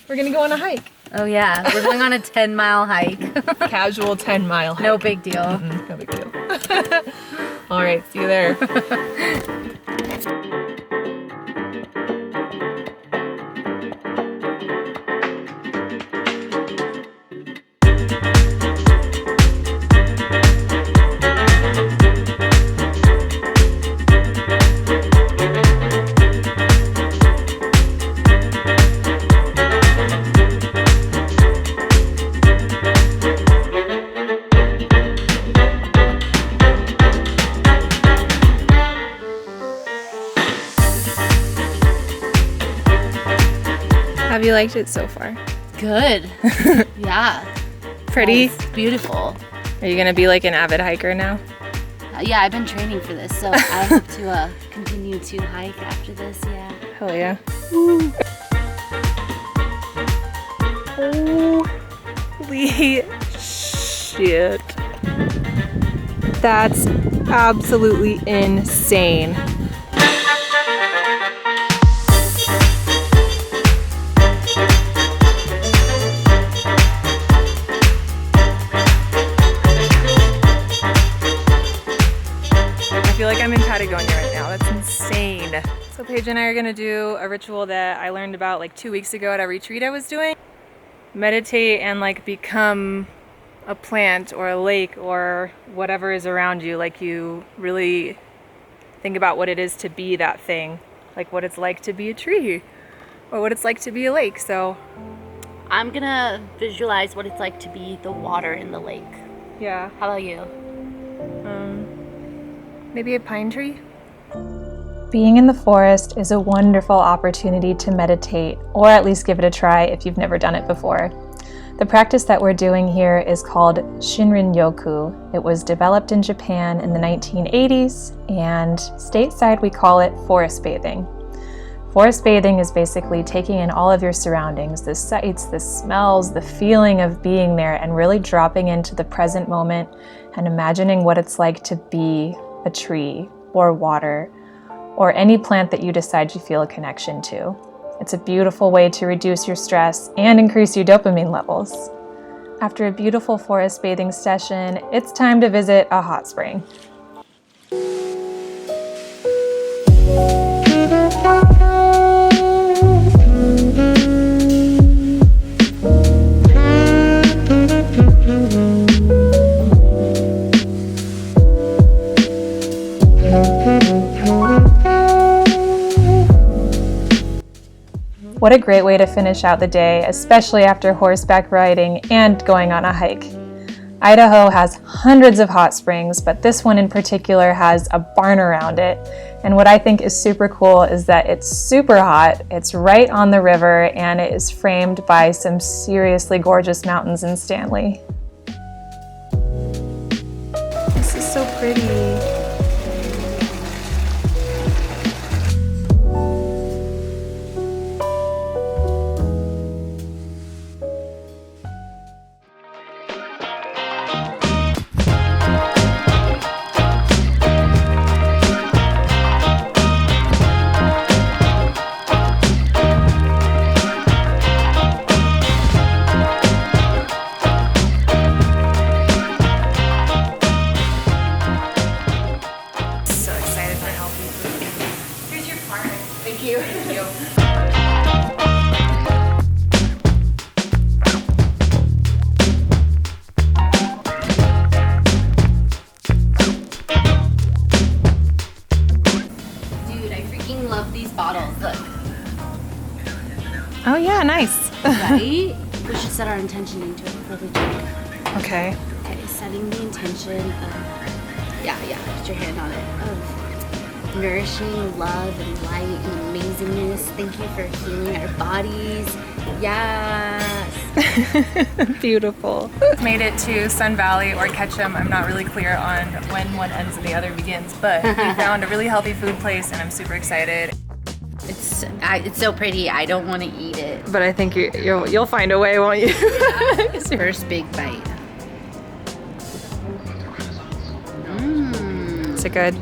We're gonna go on a hike. Oh yeah, we're going on a 10-mile hike. Casual 10-mile hike. No big deal. No big deal. All right, see you there. Have you liked it so far? Good. Yeah. Pretty? It's beautiful. Are you gonna be like an avid hiker now? Yeah, I've been training for this, so I hope to continue to hike after this, yeah. Hell yeah. Woo. Holy shit. That's absolutely insane. I feel like I'm in Patagonia right now. That's insane. So Paige and I are gonna do a ritual that I learned about like 2 weeks ago at a retreat I was doing. Meditate and like become a plant or a lake or whatever is around you. Like you really think about what it is to be that thing. Like what it's like to be a tree or what it's like to be a lake. So I'm gonna visualize what it's like to be the water in the lake. yeah, How about you? maybe a pine tree? Being in the forest is a wonderful opportunity to meditate, or at least give it a try if you've never done it before. The practice that we're doing here is called Shinrin-yoku. It was developed in Japan in the 1980s, and stateside we call it forest bathing. Forest bathing is basically taking in all of your surroundings, the sights, the smells, the feeling of being there, and really dropping into the present moment and imagining what it's like to be a tree or water or any plant that you decide you feel a connection to. It's a beautiful way to reduce your stress and increase your dopamine levels. After a beautiful forest bathing session, it's time to visit a hot spring. What a great way to finish out the day, especially after horseback riding and going on a hike. Idaho has hundreds of hot springs, but this one in particular has a barn around it. And what I think is super cool is that it's super hot, it's right on the river, and it is framed by some seriously gorgeous mountains in Stanley. This is so pretty. Oh yeah, nice. Right? We should set our intention into it before we drink. Okay. Okay, setting the intention of, put your hand on it, of nourishing love and light and amazingness. Thank you for healing our bodies. Yes. Beautiful. Made it to Sun Valley or Ketchum. I'm not really clear on when one ends and the other begins, but we found a really healthy food place and I'm super excited. It's so pretty. I don't want to eat it. But I think you'll find a way, won't you? First big bite. Is it good?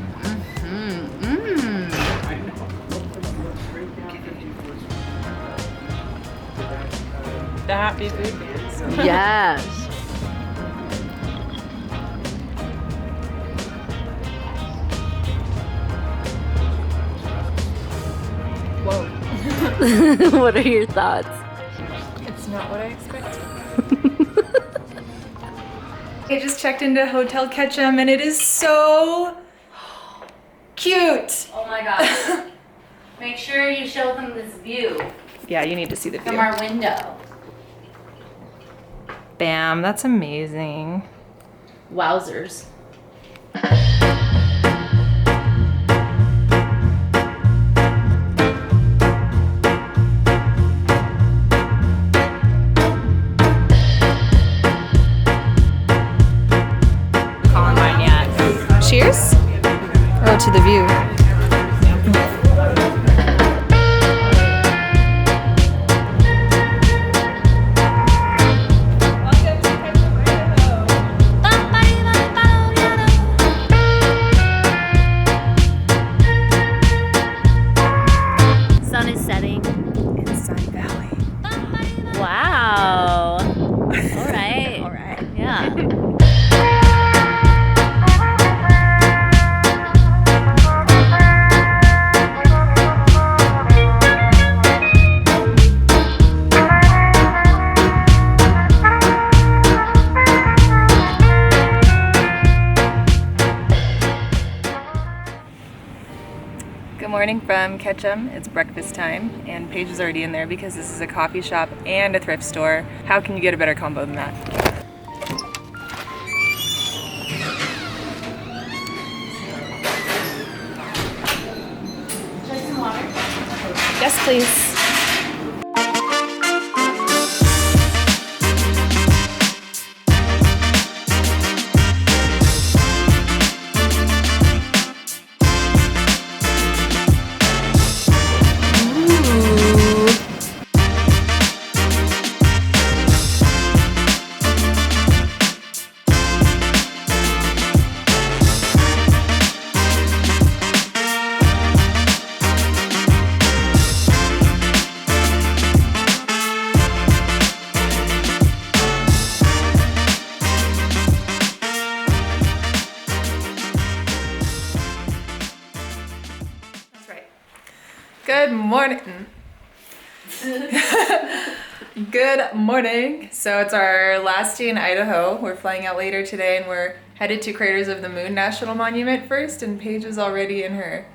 the happy food dance. Yes. Whoa. What are your thoughts? It's not what I expected. I just checked into Hotel Ketchum and it is so cute. Oh my gosh. Make sure you show them this view Yeah, you need to see the view. from our window. Bam, that's amazing. Wowzers. Calling mine yet. Cheers? Oh, to the view. Sun is setting. In Sun Valley. Wow. All right. All right. Yeah. Good morning from Ketchum. It's breakfast time, and Paige is already in there because this is a coffee shop and a thrift store. How can you get a better combo than that? Some water. Yes, please. That's right. Good morning. Good morning. So it's our last day in Idaho. We're flying out later today and we're headed to Craters of the Moon National Monument first, and Paige is already in her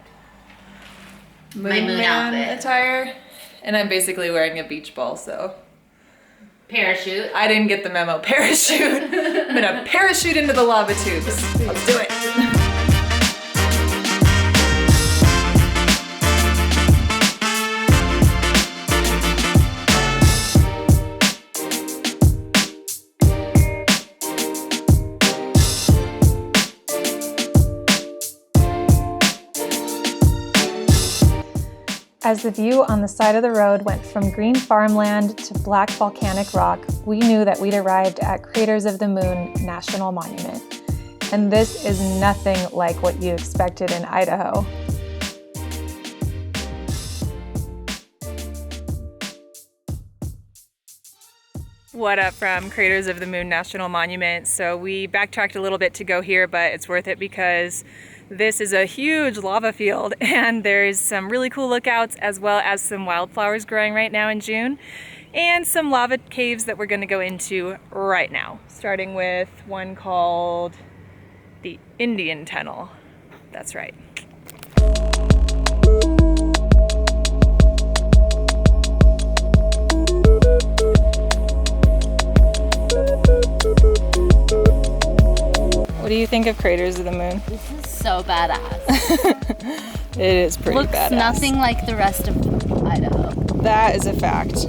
My moon man outfit. attire. And I'm basically wearing a beach ball, so Parachute. I didn't get the memo. Parachute. I'm gonna parachute into the lava tubes. Let's do it. As the view on the side of the road went from green farmland to black volcanic rock, we knew that we'd arrived at Craters of the Moon National Monument. And this is nothing like what you expected in Idaho. What up from Craters of the Moon National Monument? So we backtracked a little bit to go here, but it's worth it because this is a huge lava field and there's some really cool lookouts as well as some wildflowers growing right now in June and some lava caves that we're going to go into right now. Starting with one called the Indian Tunnel. That's right. What do you think of Craters of the Moon? This is so badass. It is pretty Looks badass. nothing like the rest of Idaho. That is a fact.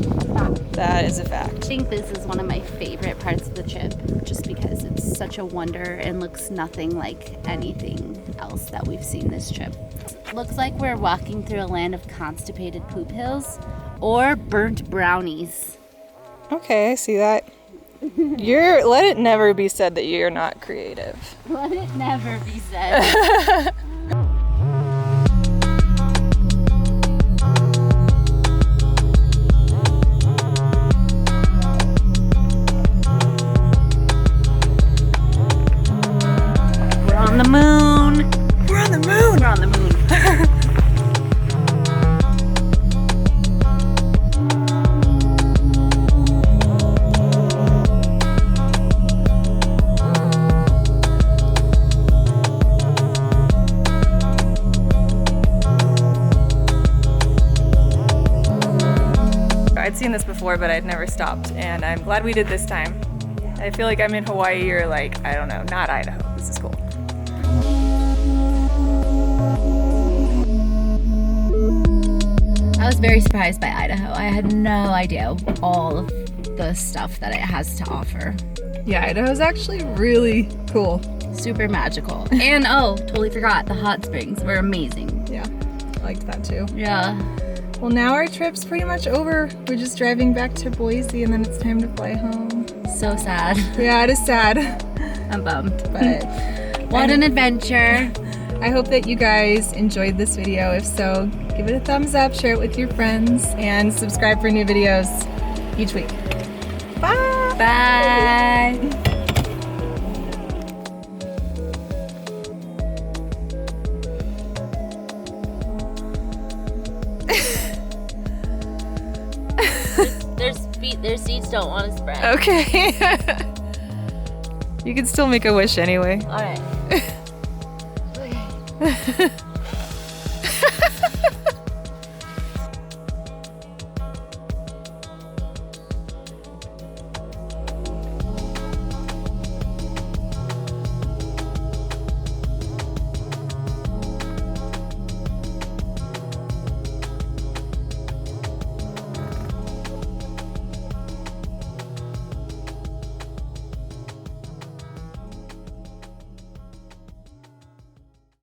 That is a I fact. think this is one of my favorite parts of the trip just because it's such a wonder and looks nothing like anything else that we've seen this trip. Looks like we're walking through a land of constipated poop hills or burnt brownies. Okay, I see that. Let it never be said that you're not creative. Let it never be said. I'd never stopped, and I'm glad we did this time. I feel like I'm in Hawaii or like, I don't know, not Idaho. This is cool. I was very surprised by Idaho. I had no idea all of the stuff that it has to offer. Yeah, Idaho's actually really cool. Super magical. And oh, totally forgot, the hot springs were amazing. Yeah, I liked that too. Yeah. Well, now our trip's pretty much over. We're just driving back to Boise and then it's time to fly home. So sad. Yeah, it is sad. I'm bummed. But what an adventure. I hope that you guys enjoyed this video. If so, give it a thumbs up, share it with your friends, and subscribe for new videos each week. Bye! Bye! Their seeds don't want to spread. Okay. You can still make a wish anyway. All right. Okay.